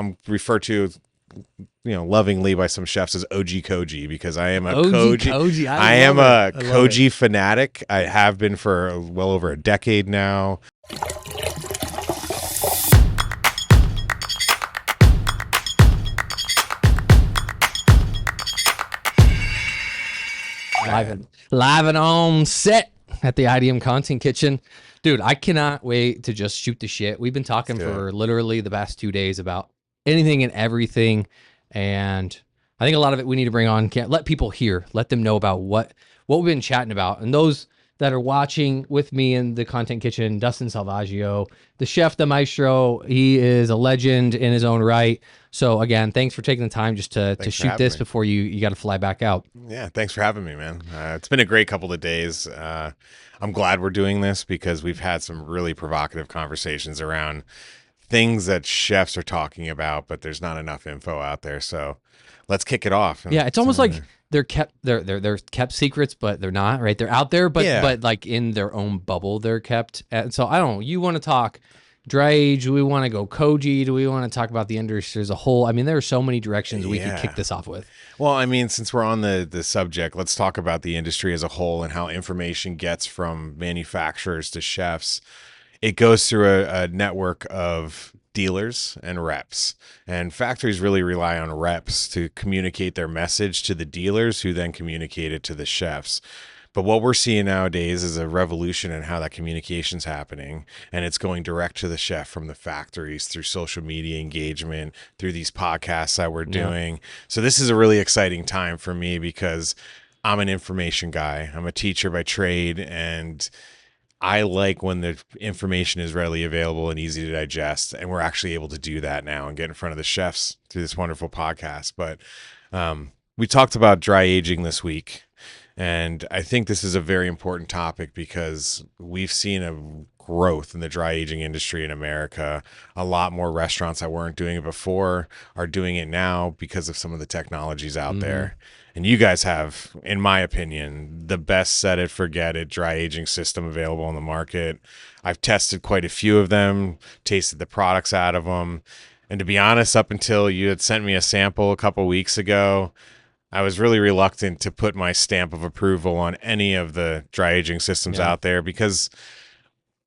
I'm referred to, lovingly by some chefs as OG Koji, because I am a OG Koji. Koji. I am a I love it. Koji fanatic. I have been for well over a decade now. Live and on set at the IDM Content Kitchen. Dude, I cannot wait to just shoot the shit. We've been talking for literally the past 2 days about anything and everything. And I think a lot of it we need to bring on, can't let people hear, let them know about what we've been chatting about. And those that are watching with me in the Content Kitchen, Dustin Selvaggio, the chef, the maestro, he is a legend in his own right. So again, thanks for taking the time just to shoot this before you got to fly back out. Yeah, thanks for having me, man. It's been a great couple of days. I'm glad we're doing this because we've had some really provocative conversations around things that chefs are talking about, but there's not enough info out there. So let's kick it off. Yeah, it's almost like they're kept secrets, but they're not, right? They're out there, but like in their own bubble, they're kept. And so I don't know. You want to talk dry age? Do we want to go Koji? Do we want to talk about the industry as a whole? I mean, there are so many directions we could kick this off with. Well, I mean, since we're on the subject, let's talk about the industry as a whole and how information gets from manufacturers to chefs. It goes through a network of dealers and reps, and factories really rely on reps to communicate their message to the dealers, who then communicate it to the chefs. But what we're seeing nowadays is a revolution in how that communication's happening, and it's going direct to the chef from the factories through social media engagement, through these podcasts that we're doing. So this is a really exciting time for me because I'm an information guy. I'm a teacher by trade, and I like when the information is readily available and easy to digest, and we're actually able to do that now and get in front of the chefs through this wonderful podcast. But we talked about dry aging this week, and I think this is a very important topic because we've seen a growth in the dry aging industry in America. A lot more restaurants that weren't doing it before are doing it now because of some of the technologies out there. And you guys have, in my opinion, the best set it, forget it dry aging system available on the market. I've tested quite a few of them, tasted the products out of them. And to be honest, up until you had sent me a sample a couple weeks ago, I was really reluctant to put my stamp of approval on any of the dry aging systems out there because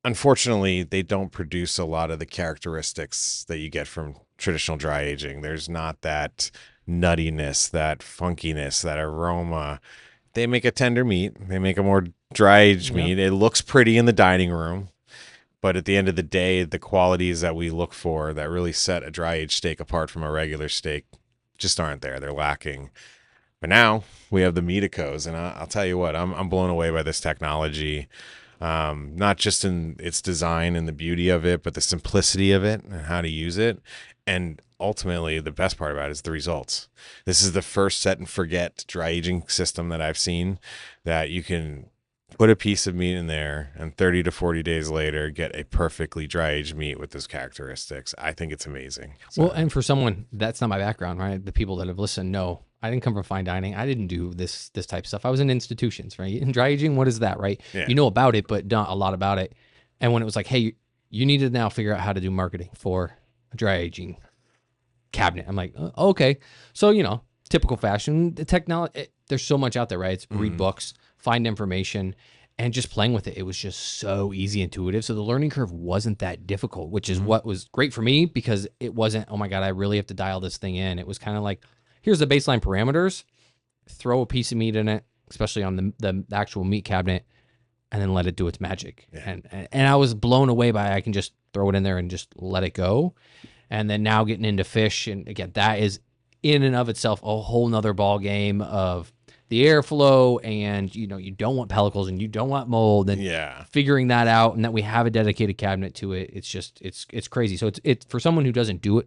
unfortunately they don't produce a lot of the characteristics that you get from traditional dry aging. There's not that nuttiness, that funkiness, that aroma. They make a tender meat. They make a more dry aged meat. It looks pretty in the dining room, but at the end of the day, the qualities that we look for that really set a dry aged steak apart from a regular steak just aren't there. They're lacking. But now we have the Medicos, and I'll tell you what, I'm blown away by this technology. Not just in its design and the beauty of it, but the simplicity of it and how to use it. And ultimately, the best part about it is the results. This is the first set and forget dry aging system that I've seen that you can put a piece of meat in there and 30 to 40 days later get a perfectly dry aged meat with those characteristics. I think it's amazing. So, well, and for someone, that's not my background, right? The people that have listened know I didn't come from fine dining. I didn't do this type of stuff. I was in institutions, right? In dry aging, what is that, right? Yeah. You know about it, but not a lot about it. And when it was like, hey, you need to now figure out how to do marketing for a dry aging cabinet. I'm like, okay. So, typical fashion, the technology, there's so much out there, right? It's read books, find information, and just playing with it. It was just so easy, intuitive. So the learning curve wasn't that difficult, which is what was great for me because it wasn't, oh my God, I really have to dial this thing in. It was kind of like, here's the baseline parameters, throw a piece of meat in it, especially on the actual meat cabinet, and then let it do its magic. Yeah. And I was blown away by I can just throw it in there and just let it go. And then now getting into fish, and again, that is in and of itself a whole nother ball game of the airflow, and you don't want pellicles and you don't want mold, and figuring that out, and that we have a dedicated cabinet to it. It's just it's crazy. So it's for someone who didn't do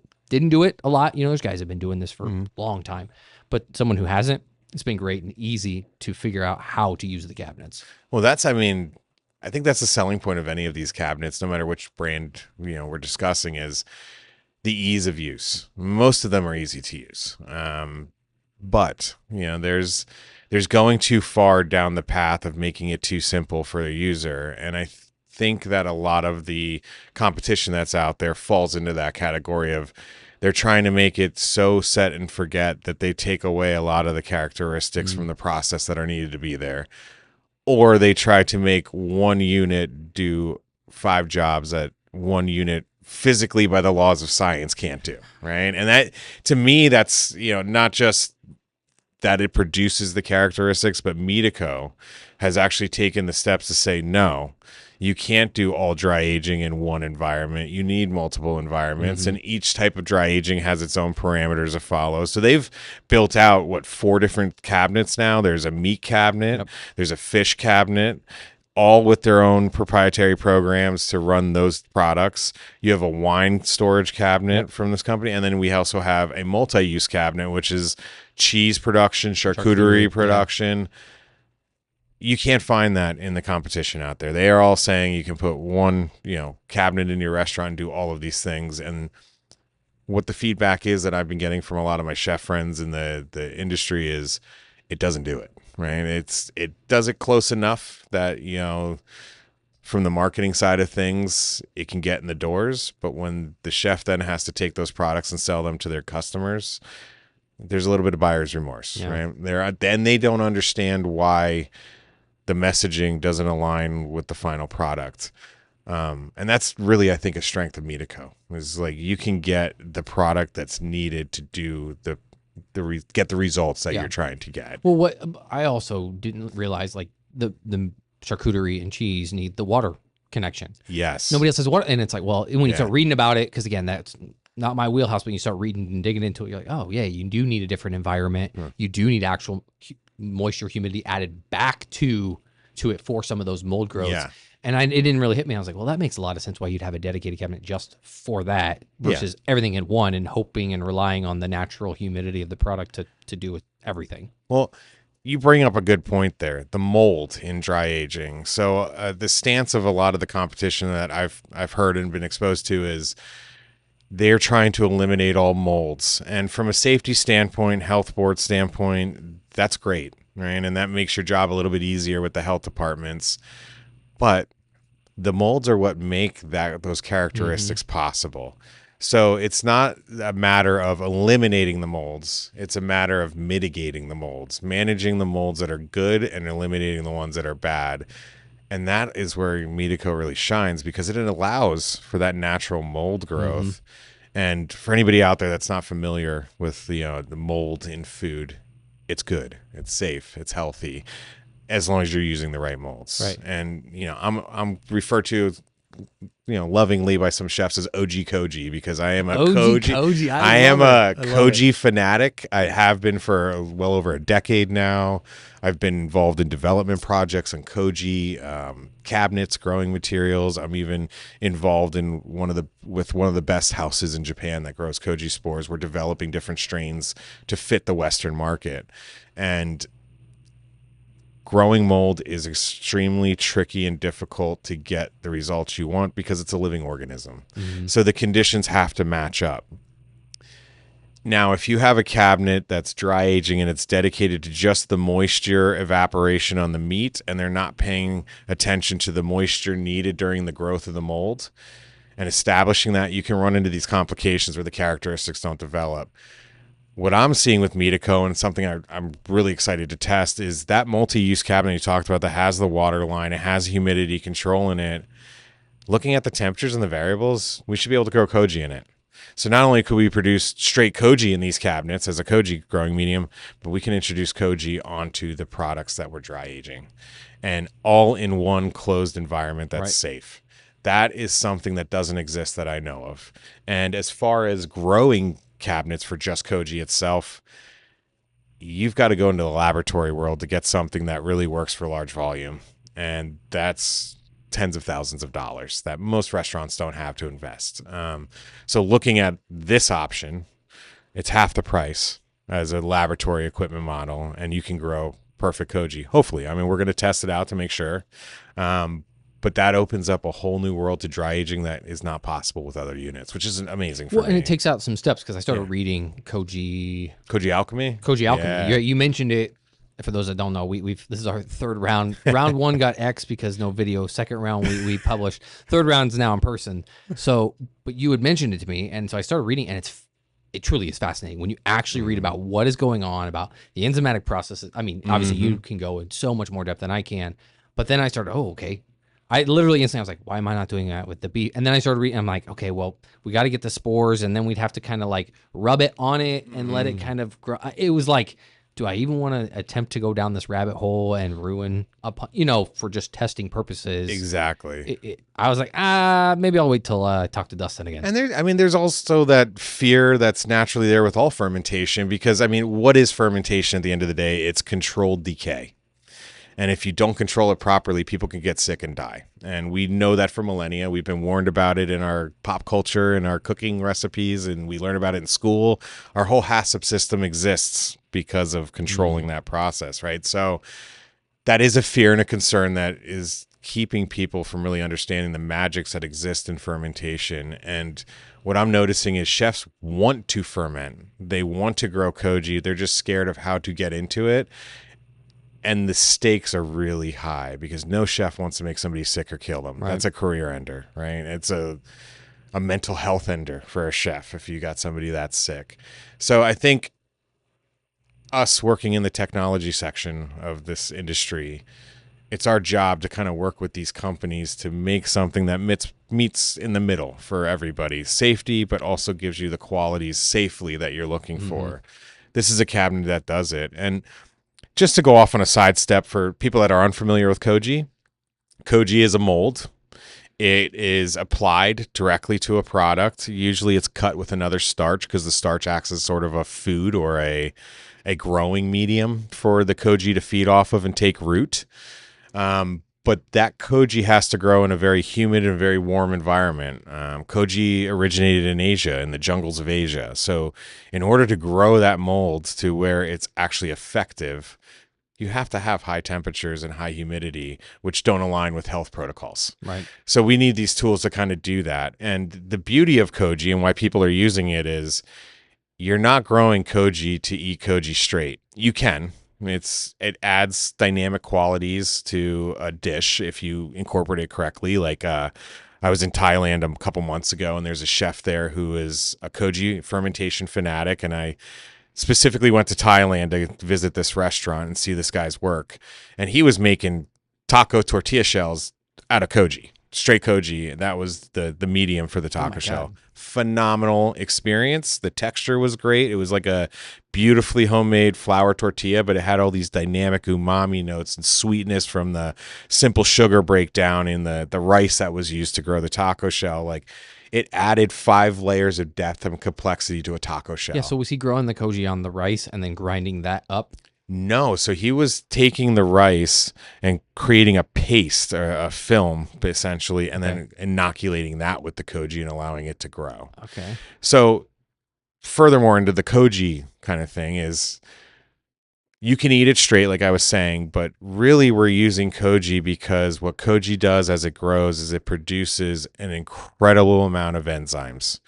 it a lot. Those guys have been doing this for a long time, but someone who hasn't, it's been great and easy to figure out how to use the cabinets. Well, I think that's the selling point of any of these cabinets, no matter which brand we're discussing, is the ease of use. Most of them are easy to use, but there's going too far down the path of making it too simple for the user, and I think that a lot of the competition that's out there falls into that category of they're trying to make it so set and forget that they take away a lot of the characteristics from the process that are needed to be there. Or they try to make one unit do 5 jobs that one unit physically by the laws of science can't do, right? And that, to me, that's, not just that it produces the characteristics, but Medico has actually taken the steps to say, no, you can't do all dry aging in one environment. You need multiple environments, and each type of dry aging has its own parameters to follow. So they've built out, 4 different cabinets now. There's a meat cabinet, there's a fish cabinet, all with their own proprietary programs to run those products. You have a wine storage cabinet from this company, and then we also have a multi-use cabinet, which is cheese production, charcuterie production. You can't find that in the competition out there. They are all saying you can put one, cabinet in your restaurant and do all of these things. And what the feedback is that I've been getting from a lot of my chef friends in the industry is it doesn't do it, right? It does it close enough that, from the marketing side of things, it can get in the doors. But when the chef then has to take those products and sell them to their customers, there's a little bit of buyer's remorse, right? Then they don't understand why the messaging doesn't align with the final product. And that's really, I think, a strength of Medico. Is like you can get the product that's needed to do get the results that you're trying to get. Well, what I also didn't realize, like the charcuterie and cheese need the water connection. Yes. Nobody else has water, and it's like, well, when you start reading about it, because again, that's not my wheelhouse, but you start reading and digging into it, you're like, oh yeah, you do need a different environment. You do need actual moisture, humidity added back to it for some of those mold growths. Yeah. And it didn't really hit me. I was like, well, that makes a lot of sense why you'd have a dedicated cabinet just for that versus everything in one and hoping and relying on the natural humidity of the product to do with everything. Well, you bring up a good point there, the mold in dry aging. So the stance of a lot of the competition that I've heard and been exposed to is they're trying to eliminate all molds. And from a safety standpoint, health board standpoint, that's great, right? And that makes your job a little bit easier with the health departments. But the molds are what make those characteristics possible. So it's not a matter of eliminating the molds. It's a matter of mitigating the molds, managing the molds that are good and eliminating the ones that are bad. And that is where Medico really shines because it allows for that natural mold growth. And for anybody out there that's not familiar with the mold in food, it's good, it's safe, it's healthy, as long as you're using the right molds. Right. And I'm referred to lovingly by some chefs as OG Koji because I am a Koji. I am a Koji fanatic. I have been for well over a decade now. I've been involved in development projects on Koji cabinets, growing materials. I'm even involved in one of the best houses in Japan that grows Koji spores. We're developing different strains to fit the Western market. And growing mold is extremely tricky and difficult to get the results you want because it's a living organism. So the conditions have to match up. Now, if you have a cabinet that's dry aging and it's dedicated to just the moisture evaporation on the meat and they're not paying attention to the moisture needed during the growth of the mold and establishing that, you can run into these complications where the characteristics don't develop. What I'm seeing with Medico, and something I'm really excited to test, is that multi-use cabinet you talked about that has the water line, it has humidity control in it. Looking at the temperatures and the variables, we should be able to grow Koji in it. So not only could we produce straight Koji in these cabinets as a Koji growing medium, but we can introduce Koji onto the products that we're dry aging. And all in one closed environment that's safe. That is something that doesn't exist that I know of. And as far as growing cabinets for just Koji itself, you've got to go into the laboratory world to get something that really works for large volume, and that's tens of thousands of dollars that most restaurants don't have to invest. So looking at this option, it's half the price as a laboratory equipment model, and you can grow perfect Koji, hopefully. I mean, we're going to test it out to make sure, but that opens up a whole new world to dry aging that is not possible with other units, which is amazing for me. And it takes out some steps because I started reading Koji Alchemy. Yeah. You mentioned it. For those that don't know, this is our third round. Round one got X because no video. Second round we published. Third round's now in person. So, but you had mentioned it to me, and so I started reading, and it truly is fascinating when you actually read about what is going on, about the enzymatic processes. I mean, obviously you can go in so much more depth than I can, but then I started, oh, okay. I literally instantly I was like, why am I not doing that with the beef? And then I started reading. I'm like, okay, well, we got to get the spores, and then we'd have to kind of like rub it on it and let it kind of grow. It was like, do I even want to attempt to go down this rabbit hole and ruin for just testing purposes? Exactly. I was like, maybe I'll wait till I talk to Dustin again. And there's also that fear that's naturally there with all fermentation, because what is fermentation at the end of the day? It's controlled decay. And if you don't control it properly, people can get sick and die. And we know that for millennia. We've been warned about it in our pop culture and our cooking recipes, and we learn about it in school. Our whole HACCP system exists because of controlling that process, right? So that is a fear and a concern that is keeping people from really understanding the magics that exist in fermentation. And what I'm noticing is chefs want to ferment. They want to grow koji. They're just scared of how to get into it. And the stakes are really high because no chef wants to make somebody sick or kill them. Right. That's a career ender, right? It's a mental health ender for a chef if you got somebody that's sick. So I think us working in the technology section of this industry, it's our job to kind of work with these companies to make something that meets in the middle for everybody. Safety, but also gives you the qualities safely that you're looking for. This is a cabinet that does it. And just to go off on a sidestep for people that are unfamiliar with Koji, Koji is a mold. It is applied directly to a product. Usually it's cut with another starch because the starch acts as sort of a food or a growing medium for the Koji to feed off of and take root. But that Koji has to grow in a very humid and very warm environment. Koji originated in Asia, in the jungles of Asia. So in order to grow that mold to where it's actually effective, you have to have high temperatures and high humidity, which don't align with health protocols. Right. So we need these tools to kind of do that. And the beauty of Koji and why people are using it is you're not growing Koji to eat Koji straight. You can. It adds dynamic qualities to a dish if you incorporate it correctly. Like I was in Thailand a couple months ago, and there's a chef there who is a Koji fermentation fanatic, and I specifically went to Thailand to visit this restaurant and see this guy's work. And he was making taco tortilla shells out of Koji, straight Koji. That was the medium for the taco shell. Phenomenal experience. The texture was great. It was like a beautifully homemade flour tortilla, but it had all these dynamic umami notes and sweetness from the simple sugar breakdown in the rice that was used to grow the taco shell. Like, it added 5 layers of depth and complexity to a taco shell. Yeah, so was he growing the Koji on the rice and then grinding that up? No, so he was taking the rice and creating a paste or a film, essentially, and then inoculating that with the Koji and allowing it to grow. Okay. So furthermore into the Koji kind of thing is you can eat it straight, like I was saying, but really we're using Koji because what Koji does as it grows is it produces an incredible amount of enzymes,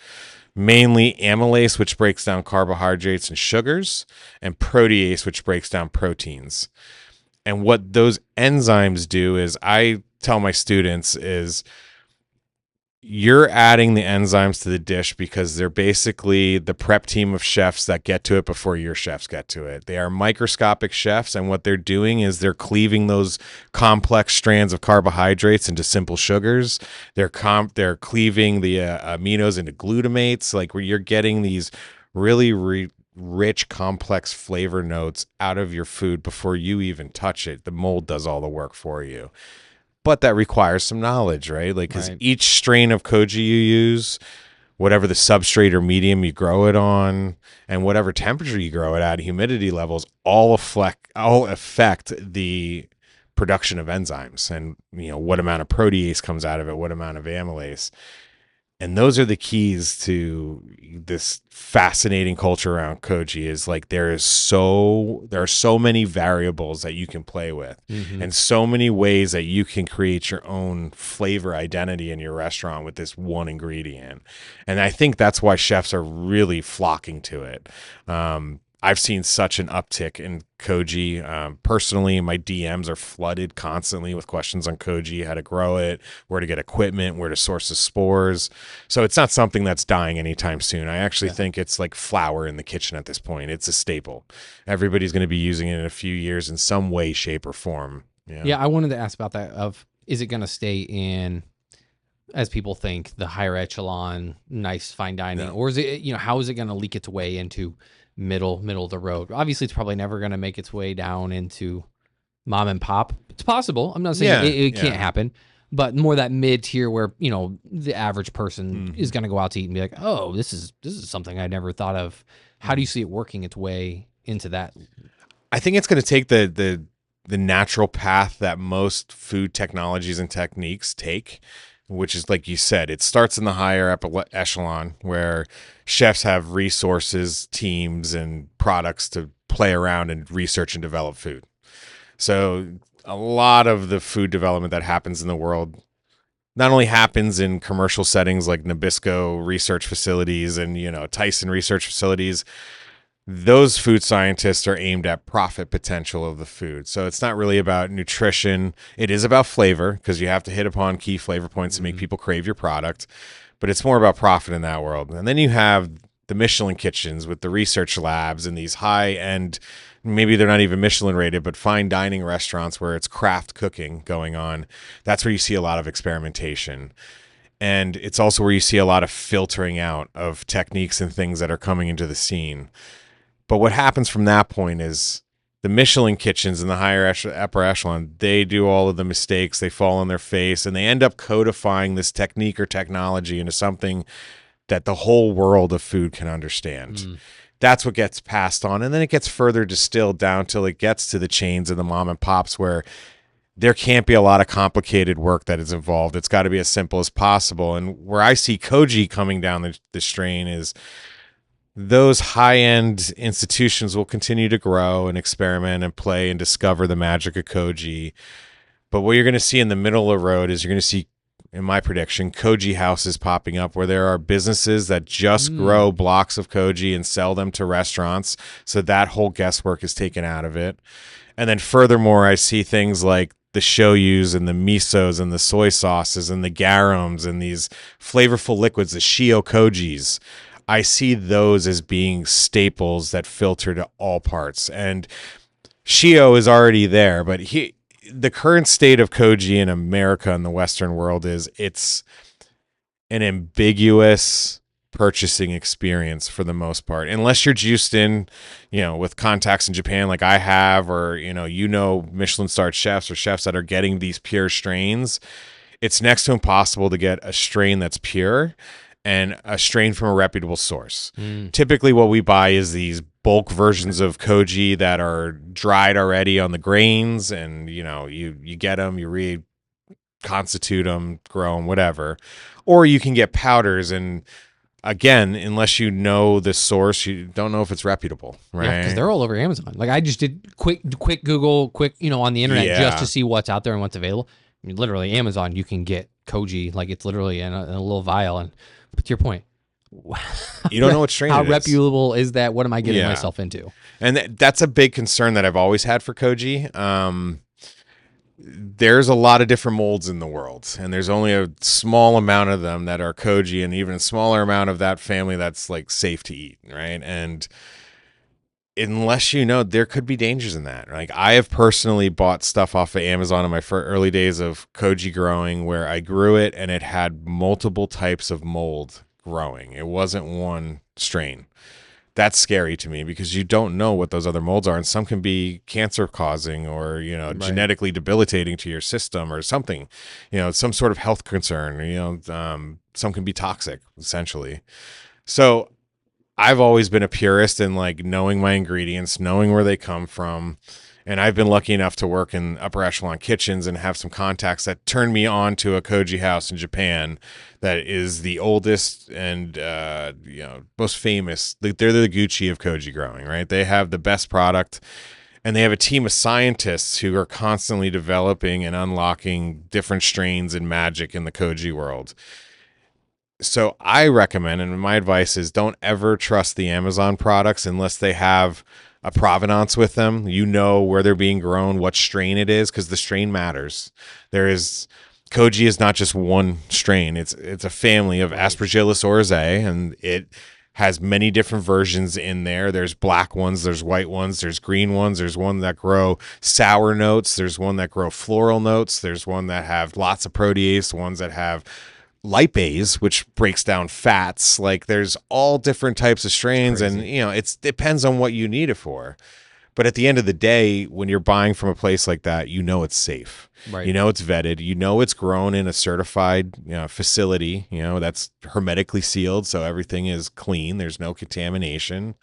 mainly amylase, which breaks down carbohydrates and sugars, and protease, which breaks down proteins. And what those enzymes do is, I tell my students, is you're adding the enzymes to the dish because they're basically the prep team of chefs that get to it before your chefs get to it. They are microscopic chefs, and what they're doing is they're cleaving those complex strands of carbohydrates into simple sugars. They're cleaving the aminos into glutamates, like where you're getting these really rich, complex flavor notes out of your food before you even touch it. The mold does all the work for you. But that requires some knowledge, right? Like, because each strain of Koji you use, whatever the substrate or medium you grow it on, and whatever temperature you grow it at, humidity levels, all affect the production of enzymes, and what amount of protease comes out of it, what amount of amylase. And those are the keys to this fascinating culture around Koji. Is like there are so many variables that you can play with, and so many ways that you can create your own flavor identity in your restaurant with this one ingredient. And I think that's why chefs are really flocking to it. I've seen such an uptick in Koji. Personally, my DMs are flooded constantly with questions on Koji, how to grow it, where to get equipment, where to source the spores. So it's not something that's dying anytime soon. I actually Yeah. think it's like flour in the kitchen at this point. It's a staple. Everybody's going to be using it in a few years in some way, shape, or form. Yeah. Yeah, I wanted to ask about that. Of is it going to stay in, as people think, the higher echelon, nice fine dining, No. or is it, how is it going to leak its way into middle of the road? Obviously, it's probably never going to make its way down into mom and pop. It's possible. I'm not saying Yeah. it can't Yeah. happen, but more that mid tier where the average person is Mhm. going to go out to eat and be like, oh, this is something I never thought of. How do you see it working its way into that? I think it's going to take the natural path that most food technologies and techniques take, which is like you said, it starts in the higher echelon where chefs have resources, teams, and products to play around and research and develop food. So a lot of the food development that happens in the world not only happens in commercial settings like Nabisco research facilities and Tyson research facilities, those food scientists are aimed at profit potential of the food. So it's not really about nutrition. It is about flavor because you have to hit upon key flavor points to make Mhm. people crave your product, but it's more about profit in that world. And then you have the Michelin kitchens with the research labs and these high end, maybe they're not even Michelin rated, but fine dining restaurants where it's craft cooking going on. That's where you see a lot of experimentation. And it's also where you see a lot of filtering out of techniques and things that are coming into the scene. But what happens from that point is the Michelin kitchens in the upper echelon, they do all of the mistakes, they fall on their face, and they end up codifying this technique or technology into something that the whole world of food can understand. Mm. That's what gets passed on. And then it gets further distilled down till it gets to the chains and the mom and pops where there can't be a lot of complicated work that is involved. It's got to be as simple as possible. And where I see Koji coming down the strain is those high-end institutions will continue to grow and experiment and play and discover the magic of Koji. But what you're going to see in the middle of the road is you're going to see, in my prediction, Koji houses popping up where there are businesses that just Mm. grow blocks of Koji and sell them to restaurants. So that whole guesswork is taken out of it. And then furthermore, I see things like the shoyus and the misos and the soy sauces and the garums and these flavorful liquids, the shio kojis. I see those as being staples that filter to all parts. And shio is already there, but the current state of koji in America and the Western world is it's an ambiguous purchasing experience for the most part, unless you're juiced in, with contacts in Japan like I have, or Michelin starred chefs or chefs that are getting these pure strains. It's next to impossible to get a strain that's pure and a strain from a reputable source. Mm. Typically, what we buy is these bulk versions of koji that are dried already on the grains, and you get them, you reconstitute them, grow them, whatever, or you can get powders. And again, unless you know the source, you don't know if it's reputable, Yeah, because right? they're all over Amazon. Like I just did quick Google, on the internet just Yeah. to see what's out there and what's available. I mean, literally Amazon, you can get Koji, like it's literally in a little vial. And but to your point, You don't know what strain how it is. reputable is that? What am I getting Yeah. myself into? And that's a big concern that I've always had for koji. There's a lot of different molds in the world, and there's only a small amount of them that are koji, and even a smaller amount of that family that's like safe to eat, right? And unless there could be dangers in that. Like I have personally bought stuff off of Amazon in my early days of koji growing, where I grew it and it had multiple types of mold growing. It wasn't one strain. That's scary to me because you don't know what those other molds are, and some can be cancer causing or Right. genetically debilitating to your system or something, some sort of health concern. Some can be toxic essentially. So I've always been a purist in like knowing my ingredients, knowing where they come from. And I've been lucky enough to work in upper echelon kitchens and have some contacts that turned me on to a koji house in Japan that is the oldest and most famous. They're the Gucci of koji growing, right? They have the best product, and they have a team of scientists who are constantly developing and unlocking different strains and magic in the koji world. So I recommend, and my advice is, don't ever trust the Amazon products unless they have a provenance with them. You know where they're being grown, what strain it is, because the strain matters. There is Koji is not just one strain. It's a family of Right. Aspergillus oryzae, and it has many different versions in there. There's black ones, there's white ones, there's green ones, there's one that grow sour notes, there's one that grow floral notes, there's one that have lots of protease, ones that have lipase, which breaks down fats. Like there's all different types of It's strains, and crazy. you know, it depends on what you need it for. But at the end of the day, when you're buying from a place like that, you know it's safe. Right. You know it's vetted. You know it's grown in a certified, facility. You know that's hermetically sealed, so everything is clean. There's no contamination,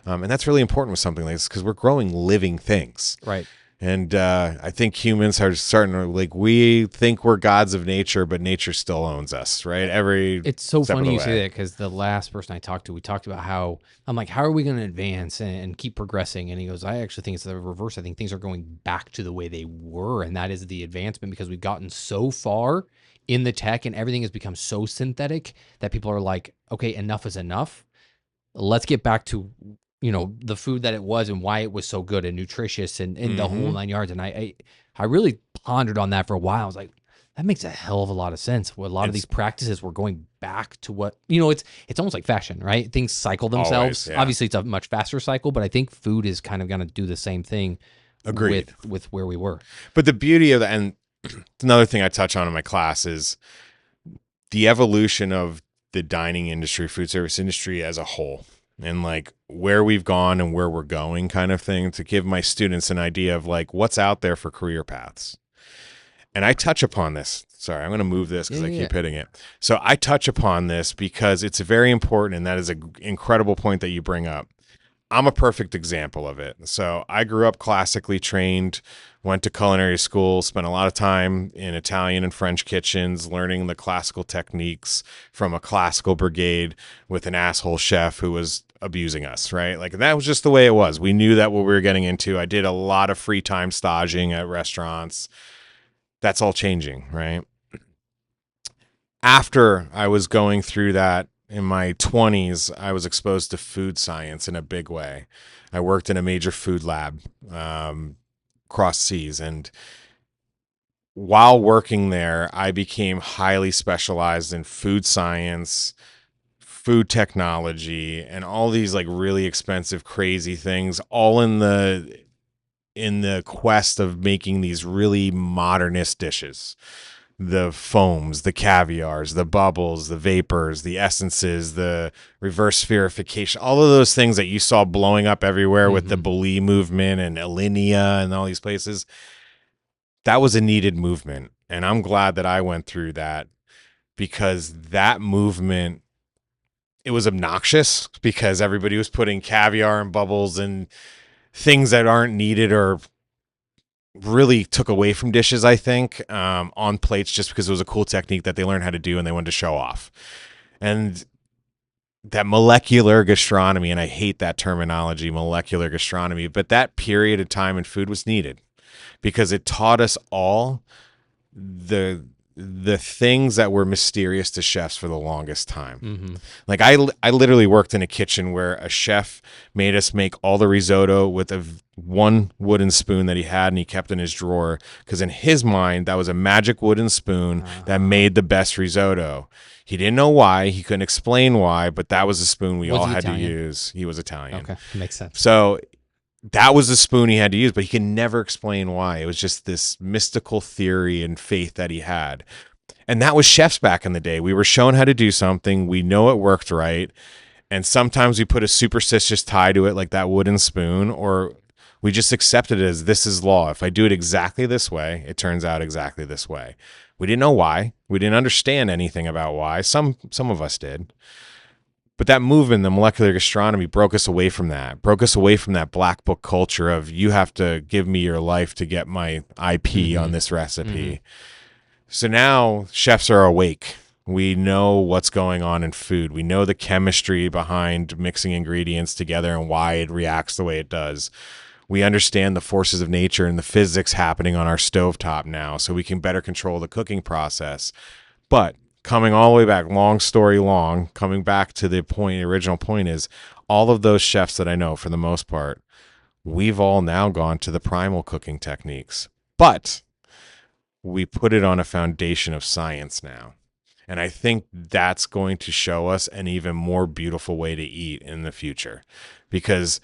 and that's really important with something like this because we're growing living things. Right. And I think humans are starting to like we think we're gods of nature, but nature still owns us, right? Every It's so step of funny the you say way. that because the last person I talked to, we talked about how I'm like, how are we going to advance and keep progressing? And he goes, I actually think it's the reverse. I think things are going back to the way they were. And that is the advancement because we've gotten so far in the tech and everything has become so synthetic that people are like, okay, enough is enough. Let's get back to, the food that it was and why it was so good and nutritious and the whole Mm-hmm. 9 yards. And I really pondered on that for a while. I was like, that makes a hell of a lot of sense. Well, a lot of these It's practices were going back to what, it's almost like fashion, right? Things cycle always, themselves. yeah, Obviously, it's a much faster cycle, but I think food is kind of going to do the same thing agreed. with where we were. But the beauty of that, and another thing I touch on in my class is the evolution of the dining industry, food service industry as a whole, and like where we've gone and where we're going, kind of thing, to give my students an idea of like what's out there for career paths. And I touch upon this. Sorry, I'm going to move this Yeah, because I yeah, yeah. keep hitting it. So I touch upon this because it's very important, and that is an incredible point that you bring up. I'm a perfect example of it. So I grew up classically trained, went to culinary school, spent a lot of time in Italian and French kitchens, learning the classical techniques from a classical brigade with an asshole chef who was abusing us, right? Like that was just the way it was. We knew that what we were getting into. I did a lot of free time staging at restaurants. That's all changing, right? After I was going through that in my 20s, I was exposed to food science in a big way. I worked in a major food lab across seas. And while working there, I became highly specialized in food science, food technology, and all these like really expensive, crazy things, all in the quest of making these really modernist dishes, the foams, the caviars, the bubbles, the vapors, the essences, the reverse spherification, all of those things that you saw blowing up everywhere with the Hmm. Beli movement and Alinea and all these places. That was a needed movement. And I'm glad that I went through that because that movement, it was obnoxious because everybody was putting caviar and bubbles and things that aren't needed or really took away from dishes, I think, on plates just because it was a cool technique that they learned how to do and they wanted to show off. And that molecular gastronomy, and I hate that terminology, molecular gastronomy, but that period of time in food was needed because it taught us all the the things that were mysterious to chefs for the longest time. Hmm. Like I literally worked in a kitchen where a chef made us make all the risotto with one wooden spoon that he had and he kept in his drawer because in his mind that was a magic wooden spoon that Uh-huh. made the best risotto. He didn't know why, he couldn't explain why, but that was the spoon we Was all he had to Italian? use. He was Italian. Okay. Makes sense. So that was the spoon he had to use, but he could never explain why. It was just this mystical theory and faith that he had. And that was chefs back in the day. We were shown how to do something. We know it worked right. And sometimes we put a superstitious tie to it, like that wooden spoon, or we just accepted it as this is law. If I do it exactly this way, it turns out exactly this way. We didn't know why. We didn't understand anything about why. Some of us did. But that movement, the molecular gastronomy, broke us away from that black book culture of you have to give me your life to get my IP on Hmm. this Hmm. recipe. So now chefs are awake. We know what's going on in food. We know the chemistry behind mixing ingredients together and why it reacts the way it does. We understand the forces of nature and the physics happening on our stovetop now, so we can better control the cooking process. But coming all the way back, long story long, coming back to the point, the original point is all of those chefs that I know, for the most part, we've all now gone to the primal cooking techniques, but we put it on a foundation of science now. And I think that's going to show us an even more beautiful way to eat in the future, because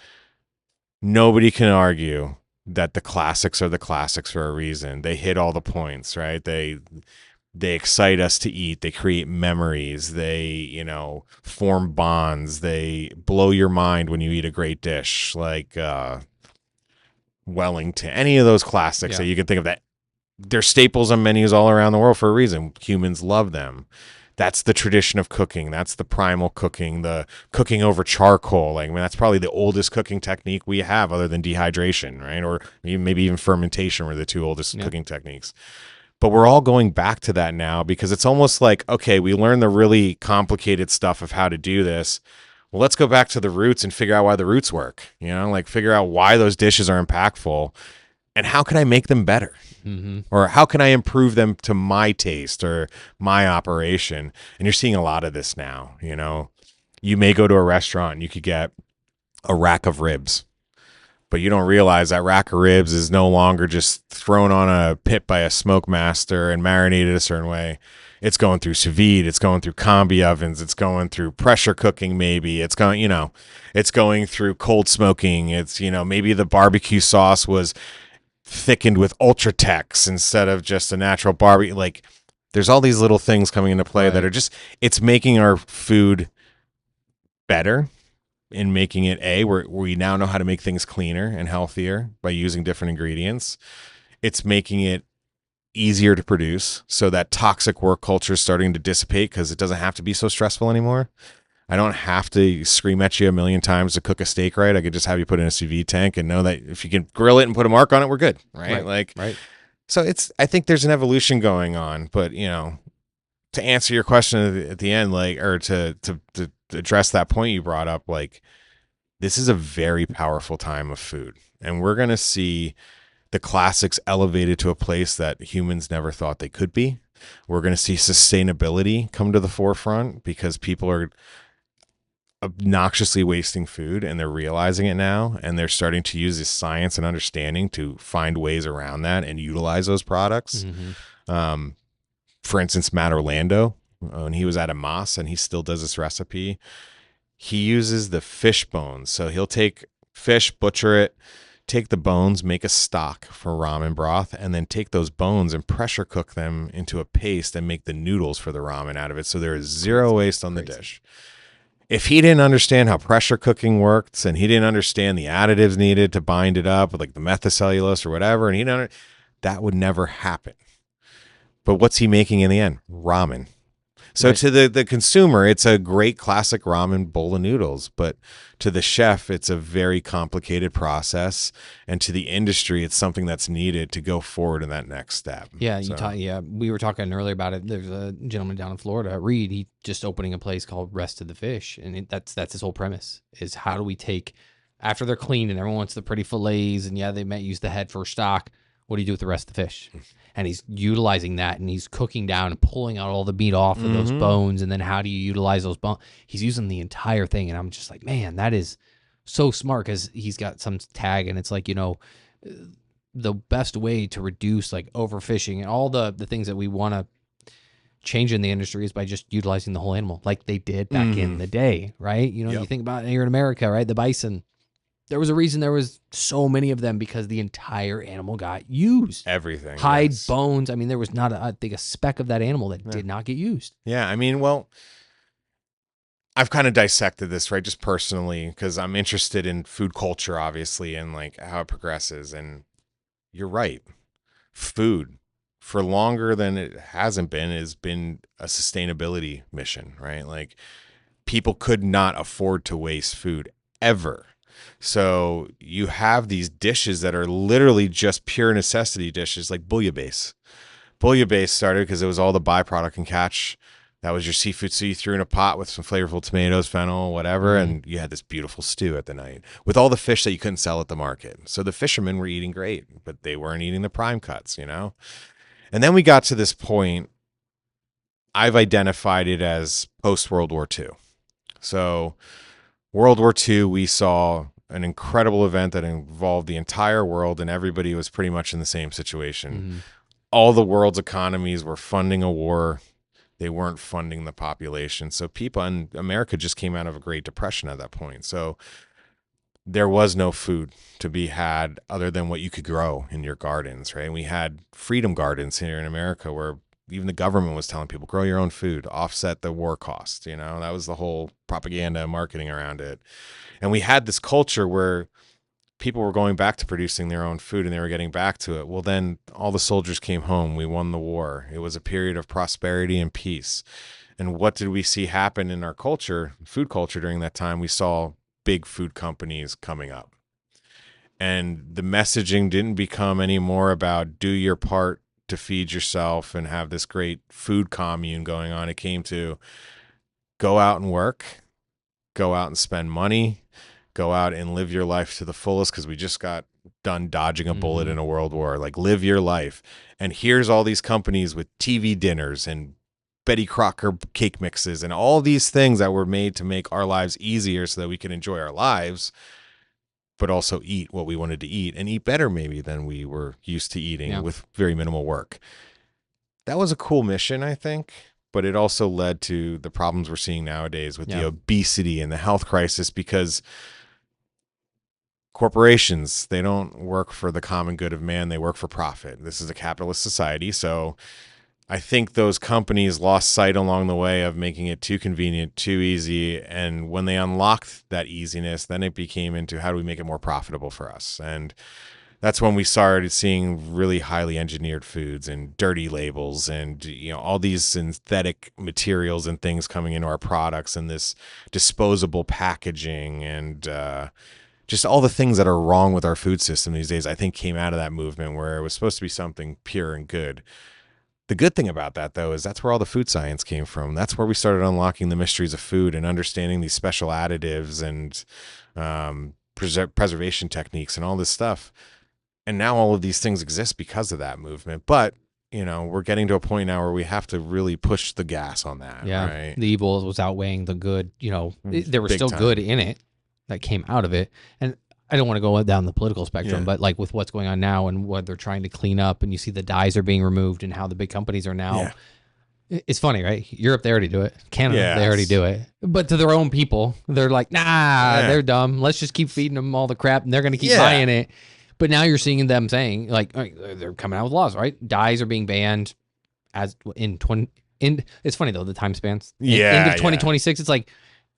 nobody can argue that the classics are the classics for a reason. They hit all the points, right? They excite us to eat. They create memories. They, form bonds. They blow your mind when you eat a great dish like Wellington. Any of those classics Yeah. that you can think of, that they're staples on menus all around the world for a reason. Humans love them. That's the tradition of cooking. That's the primal cooking, the cooking over charcoal. Like, I mean, that's probably the oldest cooking technique we have, other than dehydration, right? Or maybe even fermentation were the two oldest cooking techniques. But we're all going back to that now, because it's almost like, okay, we learned the really complicated stuff of how to do this. Well, let's go back to the roots and figure out why the roots work, like figure out why those dishes are impactful and how can I make them better? Mm-hmm. Or how can I improve them to my taste or my operation? And you're seeing a lot of this now. You may go to a restaurant and you could get a rack of ribs, but you don't realize that rack of ribs is no longer just thrown on a pit by a smoke master and marinated a certain way. It's going through sous vide. It's going through combi ovens. It's going through pressure cooking. Maybe it's it's going through cold smoking. It's, maybe the barbecue sauce was thickened with Ultratex instead of just a natural barbecue. Like, there's all these little things coming into play that are just, it's making our food better, in making it we now know how to make things cleaner and healthier by using different ingredients. It's making it easier to produce, so that toxic work culture is starting to dissipate, because it doesn't have to be so stressful anymore. I don't have to scream at you a million times to cook a steak right. I could just have you put in a sous vide tank and know that if you can grill it and put a mark on it, we're good, right? Right. So I think there's an evolution going on, but to answer your question at the end, like, or to address that point you brought up, like, this is a very powerful time of food, and we're going to see the classics elevated to a place that humans never thought they could be. We're going to see sustainability come to the forefront, because people are obnoxiously wasting food, and they're realizing it now, and they're starting to use this science and understanding to find ways around that and utilize those products. Mm-hmm. For instance, Matt Orlando, when he was at Amos, and he still does this recipe, he uses the fish bones. So he'll take fish, butcher it, take the bones, make a stock for ramen broth, and then take those bones and pressure cook them into a paste and make the noodles for the ramen out of it. So there is zero waste on the dish. If he didn't understand how pressure cooking works, and he didn't understand the additives needed to bind it up, like the methicellulose or whatever, and that would never happen. But what's he making in the end? Ramen. So to the consumer, it's a great classic ramen bowl of noodles, but to the chef, it's a very complicated process, and to the industry, it's something that's needed to go forward in that next step. Yeah, we were talking earlier about it. There's a gentleman down in Florida, Reed. He just opening a place called Rest of the Fish, and that's his whole premise: is how do we take, after they're cleaned and everyone wants the pretty fillets, and they might use the head for stock. What do you do with the rest of the fish? And he's utilizing that, and he's cooking down and pulling out all the meat off of those bones. And then how do you utilize those bones? He's using the entire thing. And I'm just like, man, that is so smart, because he's got some tag, and it's like, the best way to reduce like overfishing and all the things that we want to change in the industry is by just utilizing the whole animal, like they did back in the day, right? You think about it here in America, right? The bison. There was a reason there was so many of them, because the entire animal got used. Everything. Hide, bones. I mean, there was not a speck of that animal that did not get used. Yeah. I mean, well, I've kind of dissected this, right? Just personally, because I'm interested in food culture, obviously, and like how it progresses. And you're right. Food, for longer than it hasn't been, has been a sustainability mission, right? Like, people could not afford to waste food ever. So you have these dishes that are literally just pure necessity dishes, like bouillabaisse. Bouillabaisse started because it was all the byproduct and catch. That was your seafood, so you threw in a pot with some flavorful tomatoes, fennel, whatever, and you had this beautiful stew at the night with all the fish that you couldn't sell at the market. So the fishermen were eating great, but they weren't eating the prime cuts, And then we got to this point. I've identified it as post World War II. So World War II, we saw an incredible event that involved the entire world, and everybody was pretty much in the same situation. Mm-hmm. All the world's economies were funding a war. They weren't funding the population. So people in America just came out of a Great Depression at that point. So there was no food to be had other than what you could grow in your gardens, right? And we had freedom gardens here in America where even the government was telling people, grow your own food, offset the war costs. That was the whole propaganda and marketing around it. And we had this culture where people were going back to producing their own food and they were getting back to it. Well, then all the soldiers came home. We won the war. It was a period of prosperity and peace. And what did we see happen in our culture, food culture during that time? We saw big food companies coming up. And the messaging didn't become any more about do your part to feed yourself and have this great food commune going on. It came to go out and work, go out and spend money, go out and live your life to the fullest, because we just got done dodging a bullet in a world war. Like, live your life. And here's all these companies with TV dinners and Betty Crocker cake mixes and all these things that were made to make our lives easier so that we can enjoy our lives, but also eat what we wanted to eat and eat better maybe than we were used to eating with very minimal work. That was a cool mission, I think, but it also led to the problems we're seeing nowadays with the obesity and the health crisis, because corporations, they don't work for the common good of man. They work for profit. This is a capitalist society. So I think those companies lost sight along the way of making it too convenient, too easy. And when they unlocked that easiness, then it became into how do we make it more profitable for us? And that's when we started seeing really highly engineered foods and dirty labels and, all these synthetic materials and things coming into our products, and this disposable packaging and just all the things that are wrong with our food system these days, I think came out of that movement where it was supposed to be something pure and good. The good thing about that, though, is that's where all the food science came from. That's where we started unlocking the mysteries of food and understanding these special additives and preservation techniques and all this stuff. And now all of these things exist because of that movement. But, we're getting to a point now where we have to really push the gas on that. Yeah. Right? The evil was outweighing the good. There was still good in it that came out of it. And I don't want to go down the political spectrum, but like with what's going on now and what they're trying to clean up, and you see the dyes are being removed and how the big companies are now. It's funny, right? Europe, they already do it. Canada, they already do it. But to their own people, they're like, they're dumb. Let's just keep feeding them all the crap and they're going to keep buying it. But now you're seeing them saying, like, they're coming out with laws, right? Dyes are being banned as it's funny though, the time spans. End of 2026, it's like,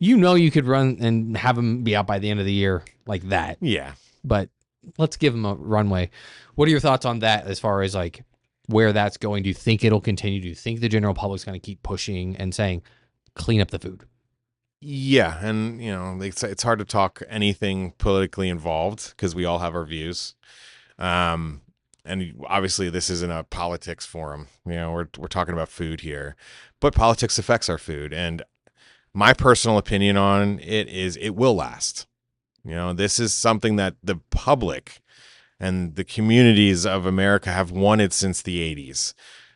you could run and have them be out by the end of the year like that. Yeah. But let's give them a runway. What are your thoughts on that as far as like where that's going? Do you think it'll continue? Do you think the general public's going to keep pushing and saying, clean up the food? Yeah. And, it's hard to talk anything politically involved because we all have our views. And obviously this isn't a politics forum. We're talking about food here, but politics affects our food. And my personal opinion on it is it will last. This is something that the public and the communities of America have wanted since the 80s.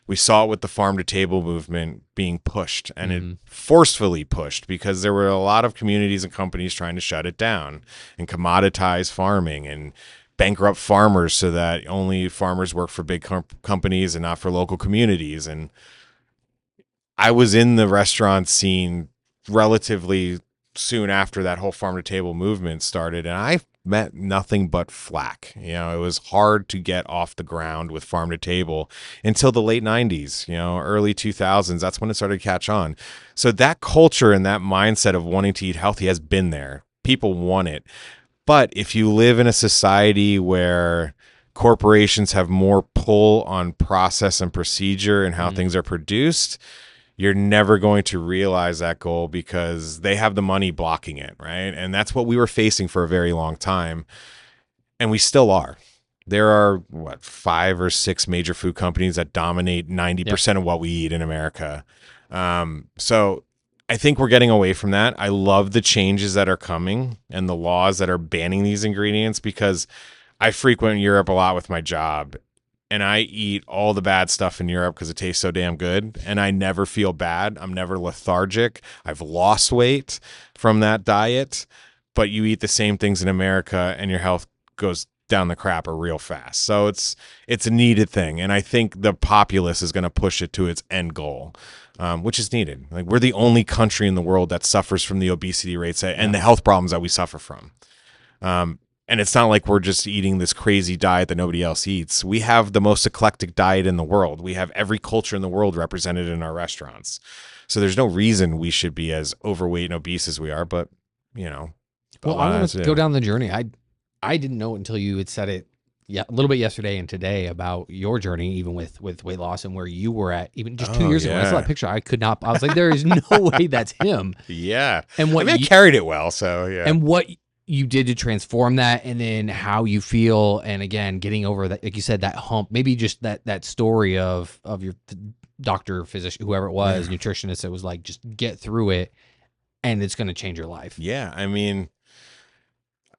We saw it with the farm to table movement being pushed, and it forcefully pushed because there were a lot of communities and companies trying to shut it down and commoditize farming and bankrupt farmers so that only farmers work for big companies and not for local communities. And I was in the restaurant scene relatively soon after that whole farm to table movement started, and I met nothing but flack. It was hard to get off the ground with farm to table until the late 90s, early 2000s. That's when it started to catch on. So that culture and that mindset of wanting to eat healthy has been there. People want it. But if you live in a society where corporations have more pull on process and procedure and how things are produced, you're never going to realize that goal because they have the money blocking it, right? And that's what we were facing for a very long time, and we still are. There are, 5 or 6 major food companies that dominate 90% of what we eat in America. So I think we're getting away from that. I love the changes that are coming and the laws that are banning these ingredients because I frequent Europe a lot with my job. and I eat all the bad stuff in Europe because it tastes so damn good, and I never feel bad. I'm never lethargic. I've lost weight from that diet, but you eat the same things in America and your health goes down the crapper real fast. So it's a needed thing, and I think the populace is going to push it to its end goal, which is needed. Like, we're the only country in the world that suffers from the obesity rates and the health problems that we suffer from. And it's not like we're just eating this crazy diet that nobody else eats. We have the most eclectic diet in the world. We have every culture in the world represented in our restaurants. So there's no reason we should be as overweight and obese as we are, but you know, a Well, I lot want of to that's go down the journey. I didn't know it until you had said it, yeah, a little bit yesterday and today about your journey, even with weight loss and where you were at, even just 2 years ago. I saw that picture. I could not. I was like, there is no way that's him. Yeah. And I what mean, I you carried it well, so yeah. and what you did to transform that, and then how you feel, and again, getting over that, like you said, that hump. Maybe just that story of your doctor, physician, whoever it was, nutritionist. That was like, just get through it, and it's going to change your life. Yeah, I mean,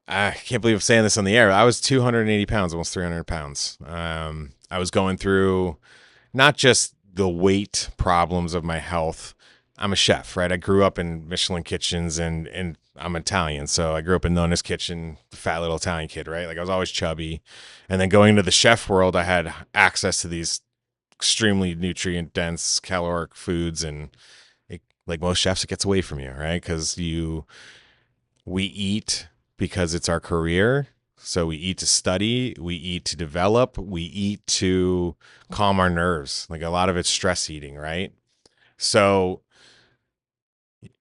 I can't believe I'm saying this on the air. I was 280 pounds, almost 300 pounds. I was going through not just the weight problems of my health. I'm a chef, right? I grew up in Michelin kitchens, and I'm Italian. So I grew up in Nonna's kitchen, the fat little Italian kid, right? Like, I was always chubby. And then going into the chef world, I had access to these extremely nutrient dense caloric foods. And like most chefs, it gets away from you, right? Because we eat because it's our career. So we eat to study, we eat to develop, we eat to calm our nerves. Like, a lot of it's stress eating, right? So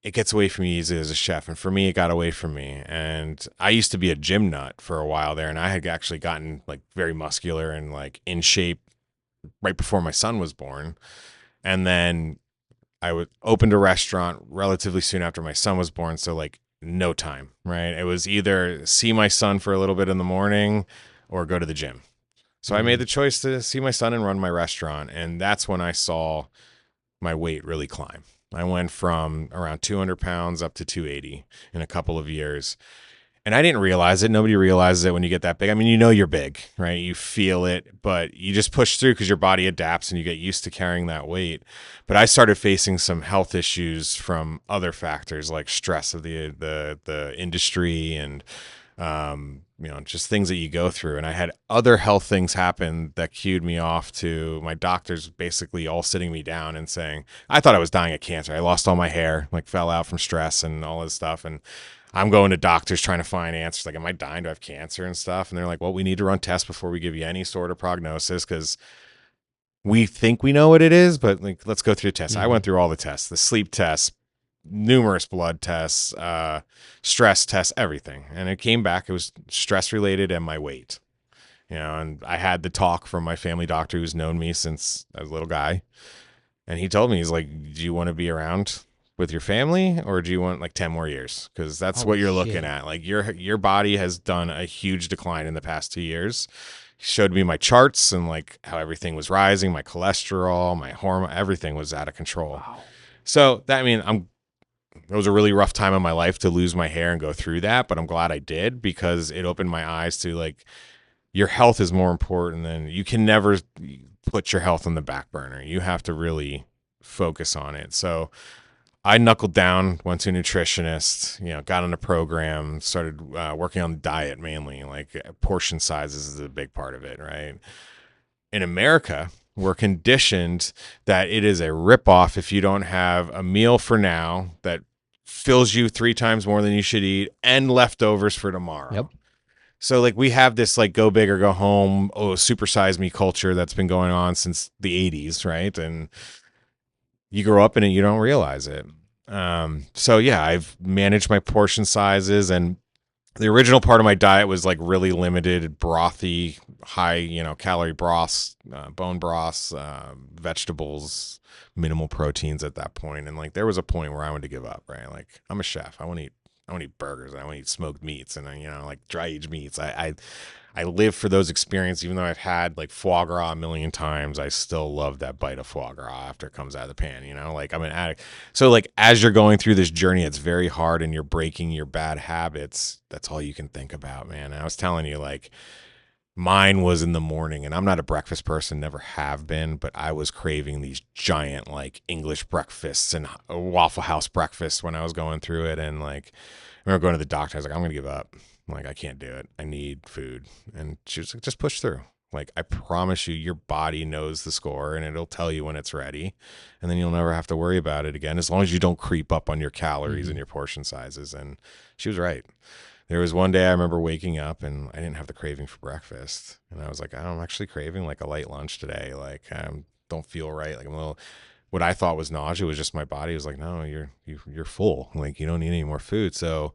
it gets away from me easily as a chef. And for me, it got away from me. And I used to be a gym nut for a while there. And I had actually gotten like very muscular and like in shape right before my son was born. And then opened a restaurant relatively soon after my son was born. So like, no time, right? It was either see my son for a little bit in the morning or go to the gym. So I made the choice to see my son and run my restaurant. And that's when I saw my weight really climb. I went from around 200 pounds up to 280 in a couple of years. And I didn't realize it. Nobody realizes it when you get that big. I mean, you know you're big, right? You feel it, but you just push through because your body adapts and you get used to carrying that weight. But I started facing some health issues from other factors like stress of the industry and just things that you go through. And I had other health things happen that cued me off to my doctors basically all sitting me down and saying, I thought I was dying of cancer. I lost all my hair, like fell out from stress and all this stuff. And I'm going to doctors trying to find answers. Like, am I dying? Do I have cancer and stuff? And they're like, well, we need to run tests before we give you any sort of prognosis because we think we know what it is, but like, let's go through the tests. I went through all the tests, the sleep tests, numerous blood tests, stress tests, everything. And it came back. It was stress related and my weight, and I had the talk from my family doctor who's known me since I was a little guy. And he told me, he's like, do you want to be around with your family or do you want like 10 more years? Because that's what you're looking at. Like, your body has done a huge decline in the past 2 years. He showed me my charts and like how everything was rising, my cholesterol, my hormone, everything was out of control. Wow. So that, I mean, it was a really rough time in my life to lose my hair and go through that, but I'm glad I did because it opened my eyes to like, your health is more important than you can never put your health on the back burner. You have to really focus on it. So I knuckled down, went to a nutritionist, got on a program, started working on the diet mainly, like portion sizes is a big part of it, right? In America, we're conditioned that it is a ripoff if you don't have a meal for now that fills you 3 times more than you should eat and leftovers for tomorrow. Yep. So like, we have this like go big or go home, supersize me culture that's been going on since the 80s, right? And you grow up in it, you don't realize it. So yeah, I've managed my portion sizes, and the original part of my diet was like really limited, brothy, high, calorie broths, bone broths, vegetables, minimal proteins at that point. And like, there was a point where I wanted to give up, right? Like, I'm a chef. I want to eat burgers, and I want to eat smoked meats and like dry aged meats. I live for those experiences. Even though I've had like foie gras a million times, I still love that bite of foie gras after it comes out of the pan, like I'm an addict. So like, as you're going through this journey, it's very hard and you're breaking your bad habits. That's all you can think about, man. And I was telling you, like, Mine was in the morning, and I'm not a breakfast person, never have been, but I was craving these giant like English breakfasts and Waffle House breakfasts when I was going through it. And like, I remember going to the doctor. I was like, I'm gonna give up. I'm like, I can't do it. I need food. And she was like, just push through. Like, I promise you, your body knows the score and it'll tell you when it's ready. And then you'll never have to worry about it again as long as you don't creep up on your calories and your portion sizes. And she was right. There was one day I remember waking up and I didn't have the craving for breakfast. And I was like, I'm actually craving like a light lunch today. Like, I don't feel right. Like, I'm a little, what I thought was nausea was just my body was like, no, you're full. Like, you don't need any more food. So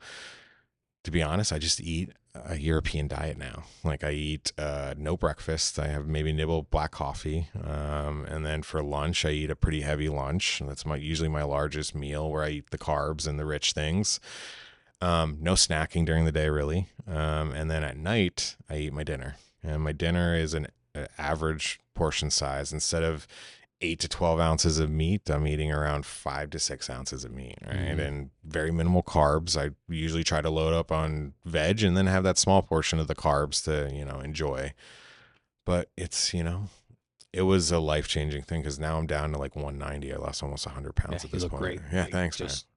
to be honest, I just eat a European diet now. Like, I eat no breakfast. I have maybe nibble black coffee, and then for lunch I eat a pretty heavy lunch. And that's usually my largest meal where I eat the carbs and the rich things. No snacking during the day really, and then at night I eat my dinner, and my dinner is an average portion size. Instead of 8 to 12 ounces of meat, I'm eating around 5 to 6 ounces of meat, right? And very minimal carbs. I usually try to load up on veg and then have that small portion of the carbs to, enjoy. But it's, it was a life-changing thing because now I'm down to like 190. I lost almost 100 Yeah, pounds at you this look point. great. Yeah, Like, thanks, just man.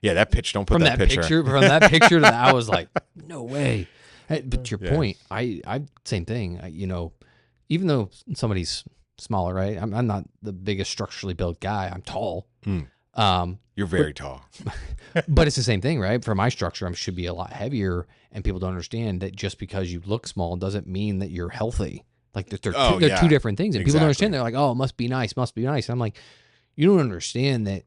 Yeah, that pitch. Don't put from that that picture. from that picture to that, I was like, no way. But to your Yeah. point, I same thing. Even though somebody's smaller, right? I'm not the biggest structurally built guy. I'm tall. You're very tall. But it's the same thing, right? For my structure, I should be a lot heavier, and people don't understand that just because you look small doesn't mean that you're healthy. Like they're two different things, and people don't understand. They're like, "Oh, it must be nice, must be nice." And I'm like, you don't understand that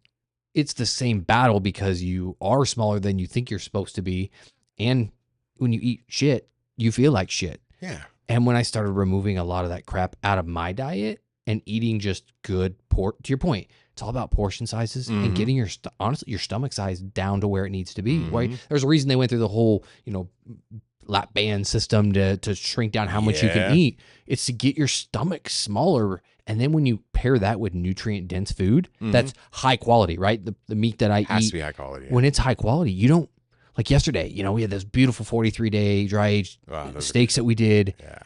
it's the same battle because you are smaller than you think you're supposed to be, and when you eat shit, you feel like shit. Yeah. And when I started removing a lot of that crap out of my diet and eating just good to your point, it's all about portion sizes and getting honestly your stomach size down to where it needs to be. Right? There's a reason they went through the whole lap band system to shrink down how much you can eat. It's to get your stomach smaller. And then when you pair that with nutrient dense food, that's high quality, right? The meat that I Has eat to be high quality. when it's high quality, you don't like yesterday, we had this beautiful 43-day dry aged steaks that we did. Yeah.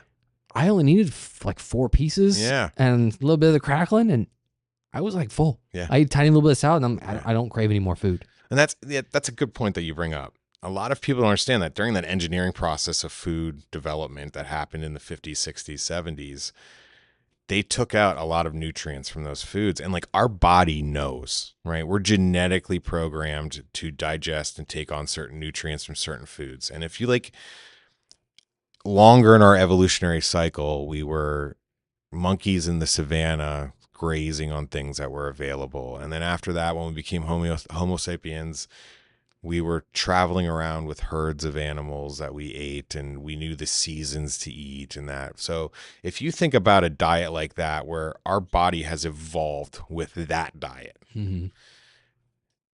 I only needed like 4 pieces Yeah. and a little bit of the crackling, and I was like full. Yeah. I ate a tiny little bit of salad, and I don't crave any more food. And that's a good point that you bring up. A lot of people don't understand that during that engineering process of food development that happened in the 50s, 60s, 70s, they took out a lot of nutrients from those foods. And like our body knows, right? We're genetically programmed to digest and take on certain nutrients from certain foods. And if you like longer in our evolutionary cycle, we were monkeys in the savannah grazing on things that were available. And then after that, when we became Homo sapiens, we were traveling around with herds of animals that we ate, and we knew the seasons to eat and that. So if you think about a diet like that, where our body has evolved with that diet, and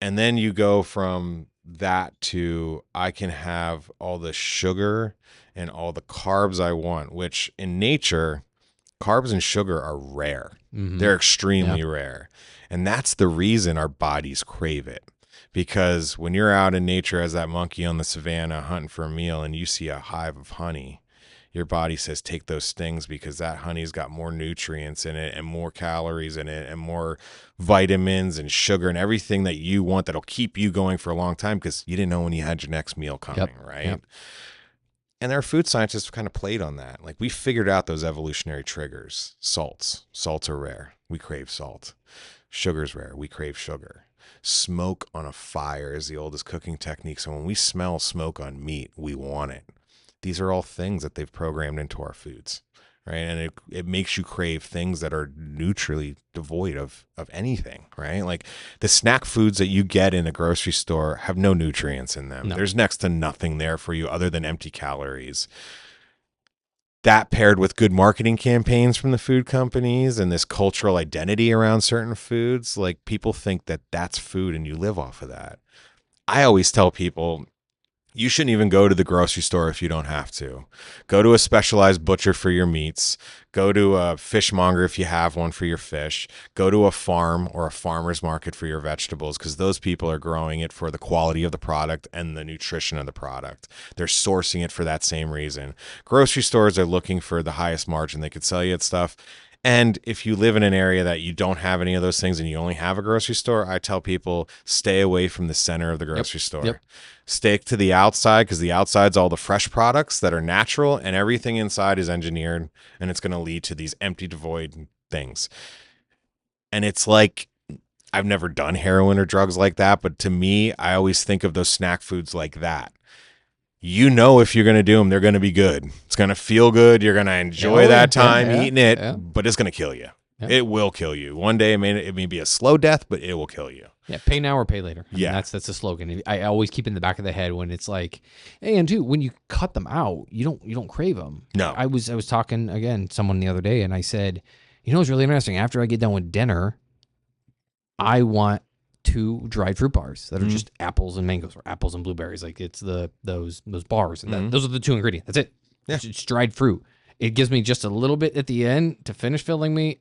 then you go from that to I can have all the sugar and all the carbs I want, which in nature, carbs and sugar are rare. They're extremely rare. And that's the reason our bodies crave it. Because when you're out in nature as that monkey on the savannah hunting for a meal and you see a hive of honey, your body says take those stings because that honey's got more nutrients in it and more calories in it and more vitamins and sugar and everything that you want that'll keep you going for a long time because you didn't know when you had your next meal coming, right? Yep. And our food scientists kind of played on that. Like we figured out those evolutionary triggers. Salts are rare. We crave salt. Sugar's rare. We crave sugar. Smoke on a fire is the oldest cooking technique. So when we smell smoke on meat, we want it. These are all things that they've programmed into our foods, right? And it makes you crave things that are neutrally devoid of anything, right? Like the snack foods that you get in a grocery store have no nutrients in them. No. There's next to nothing there for you other than empty calories. That paired with good marketing campaigns from the food companies and this cultural identity around certain foods, like people think that that's food and you live off of that. I always tell people, You shouldn't even go to the grocery store if you don't have to. Go to a specialized butcher for your meats. Go to a fishmonger if you have one for your fish. Go to a farm or a farmer's market for your vegetables, because those people are growing it for the quality of the product and the nutrition of the product. They're sourcing it for that same reason. Grocery stores are looking for the highest margin they could sell you at stuff. And if you live in an area that you don't have any of those things and you only have a grocery store, I tell people stay away from the center of the grocery store. Yep. Stick to the outside, because the outside's all the fresh products that are natural, and everything inside is engineered, and it's going to lead to these empty, devoid things. And it's like, I've never done heroin or drugs like that, but to me, I always think of those snack foods like that. You know, if you're going to do them, they're going to be good. It's going to feel good. You're going to enjoy that time eating it, but it's going to kill you. Yeah. It will kill you. One day, it may be a slow death, but it will kill you. Yeah, pay now or pay later. I mean, that's the slogan. I always keep in the back of the head when it's like, and too, when you cut them out, you don't crave them. No. I was talking again someone the other day, and I said, you know, it's really interesting. After I get done with dinner, I want 2 dried fruit bars that are just apples and mangoes, or apples and blueberries. Like it's those bars, and those are the 2 ingredients. That's it. Yeah. It's dried fruit. It gives me just a little bit at the end to finish filling me,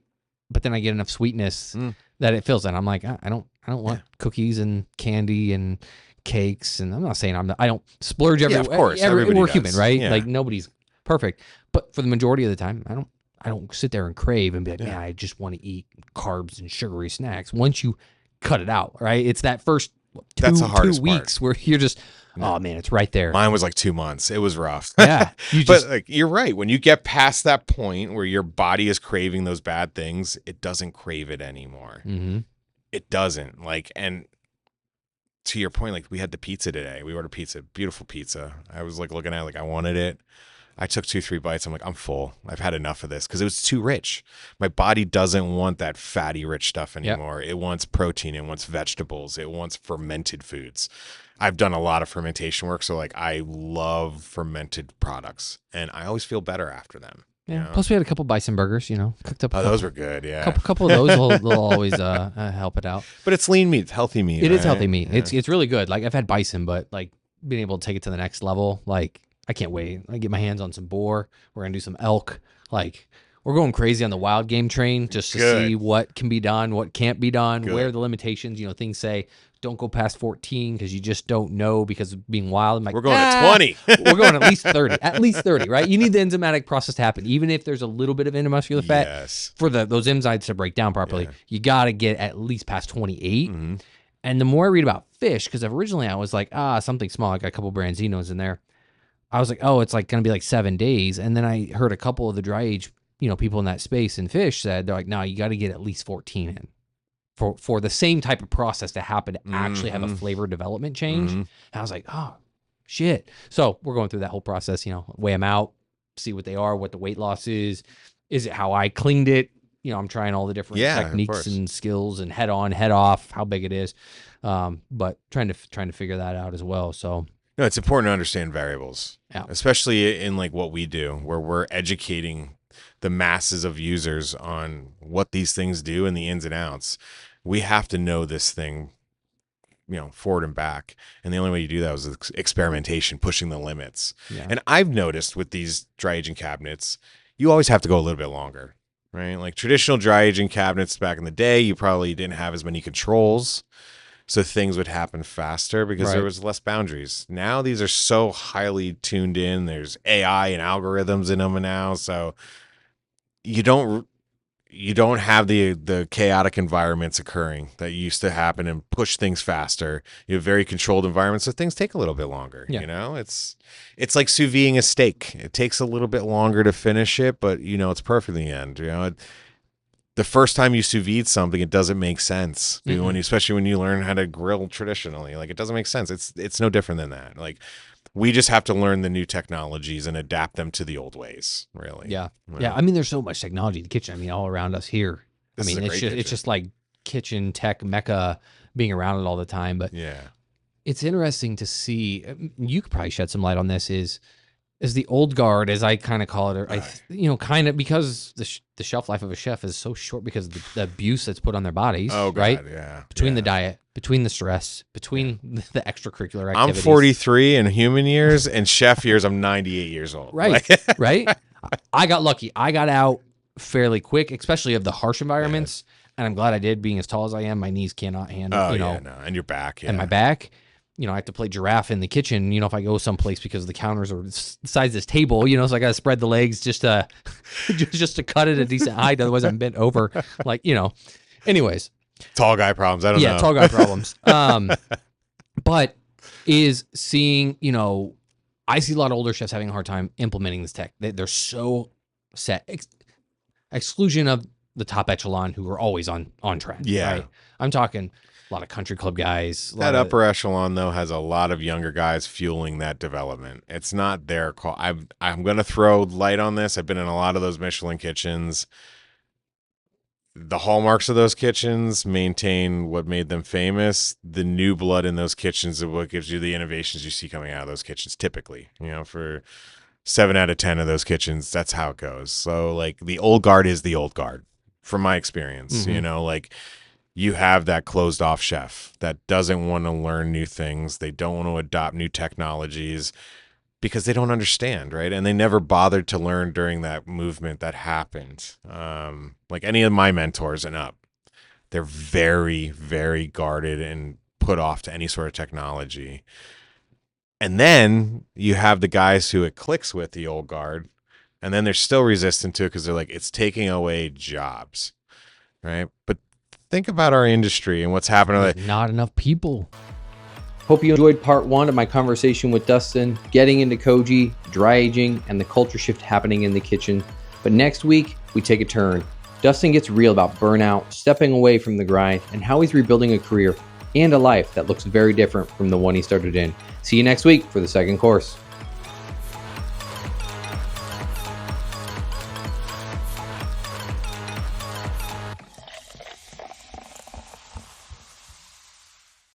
but then I get enough sweetness that it fills. And I'm like, I don't want cookies and candy and cakes. And I'm not saying I don't splurge every. Yeah, of course, we're human, right? Yeah. Like nobody's perfect, but for the majority of the time, I don't sit there and crave and be like, man, I just want to eat carbs and sugary snacks. Once you cut it out, right? It's that first That's the hardest 2 weeks where you're just, oh man, it's right there. Mine was like 2 months. It was rough. Yeah. But like, you're right. When you get past that point where your body is craving those bad things, it doesn't crave it anymore. Mm-hmm. It doesn't. Like, and to your point, like we had the pizza today. We ordered pizza, beautiful pizza. I was like looking at it, like I wanted it. I took 2-3 bites. I'm like, I'm full. I've had enough of this, because it was too rich. My body doesn't want that fatty, rich stuff anymore. It wants protein. It wants vegetables. It wants fermented foods. I've done a lot of fermentation work, so like I love fermented products, and I always feel better after them. Yeah. You know? Plus, we had a couple bison burgers. Cooked up. Those were good. Yeah. Couple of those will always help it out. But it's lean meat, healthy meat. It is healthy meat. Yeah. It's really good. Like I've had bison, but like being able to take it to the next level, like I can't wait. I get my hands on some boar. We're gonna do some elk. Like we're going crazy on the wild game train just to see what can be done, what can't be done, where the limitations. Things say don't go past 14 because you just don't know because of being wild. I'm like, we're going to 20. We're going at least 30. At least 30, right? You need the enzymatic process to happen, even if there's a little bit of intramuscular fat. Yes. For those enzymes to break down properly, you got to get at least past 28. Mm-hmm. And the more I read about fish, because originally I was like, something small. I got a couple branzinos in there. I was like, oh, it's like going to be like 7 days. And then I heard a couple of the dry age, people in that space in fish said, they're like, no, you got to get at least 14 in for the same type of process to happen to actually have a flavor development change. And I was like, oh, shit. So we're going through that whole process, weigh them out, see what they are, what the weight loss is. Is it how I cleaned it? I'm trying all the different techniques and skills and head on, head off, how big it is. But trying to figure that out as well. So. No, it's important to understand variables, especially in like what we do, where we're educating the masses of users on what these things do and the ins and outs. We have to know this thing, forward and back. And the only way you do that is experimentation, pushing the limits. Yeah. And I've noticed with these dry aging cabinets, you always have to go a little bit longer, right? Like traditional dry aging cabinets back in the day, you probably didn't have as many controls. So things would happen faster because there was less boundaries. Now these are so highly tuned in. There's AI and algorithms in them now. So you don't have the chaotic environments occurring that used to happen and push things faster. You have very controlled environments, so things take a little bit longer. Yeah. It's like sous videing a steak. It takes a little bit longer to finish it, but it's perfect in the end. The first time you sous vide something, it doesn't make sense. Especially when you learn how to grill traditionally, like it doesn't make sense. It's no different than that. Like we just have to learn the new technologies and adapt them to the old ways. Really. Yeah. Yeah. I mean, there's so much technology in the kitchen. I mean, all around us here. It's just like kitchen tech mecca, being around it all the time. But yeah, it's interesting to see. You could probably shed some light on this. Is is the old guard, as I kind of call it, or kind of because the shelf life of a chef is so short because of the abuse that's put on their bodies. Oh, God, right? Yeah. Between the diet, between the stress, between the extracurricular I'm activities. 43 in human years, and chef years, I'm 98 years old. Right. Right. I got lucky. I got out fairly quick, especially of the harsh environments. And I'm glad I did. Being as tall as I am, my knees cannot handle, and your back, and my back. I have to play giraffe in the kitchen, if I go someplace because the counters are the size of this table, so I got to spread the legs just to, just to cut it a decent height. Otherwise I'm bent over, anyways. Tall guy problems. I don't know. Yeah, tall guy problems. But is seeing, I see a lot of older chefs having a hard time implementing this tech. They're so set. Exclusion of the top echelon who are always on track. Yeah. Right? I'm talking a lot of country club guys. That upper echelon, though, has a lot of younger guys fueling that development. It's not their call. I'm going to throw light on this. I've been in a lot of those Michelin kitchens. The hallmarks of those kitchens maintain what made them famous. The new blood in those kitchens is what gives you the innovations you see coming out of those kitchens, typically. For 7 out of 10 of those kitchens, that's how it goes. So, the old guard is the old guard, from my experience. Mm-hmm. You have that closed off chef that doesn't want to learn new things. They don't want to adopt new technologies because they don't understand, right? And they never bothered to learn during that movement that happened. Like any of my mentors and up, they're very, very guarded and put off to any sort of technology. And then you have the guys who it clicks with, the old guard, and then they're still resistant to it because they're like, it's taking away jobs, right? But think about our industry and what's happening. There's not enough people. Hope you enjoyed part 1 of my conversation with Dustin, getting into Koji, dry aging, and the culture shift happening in the kitchen. But next week, we take a turn. Dustin gets real about burnout, stepping away from the grind, and how he's rebuilding a career and a life that looks very different from the one he started in. See you next week for the second course.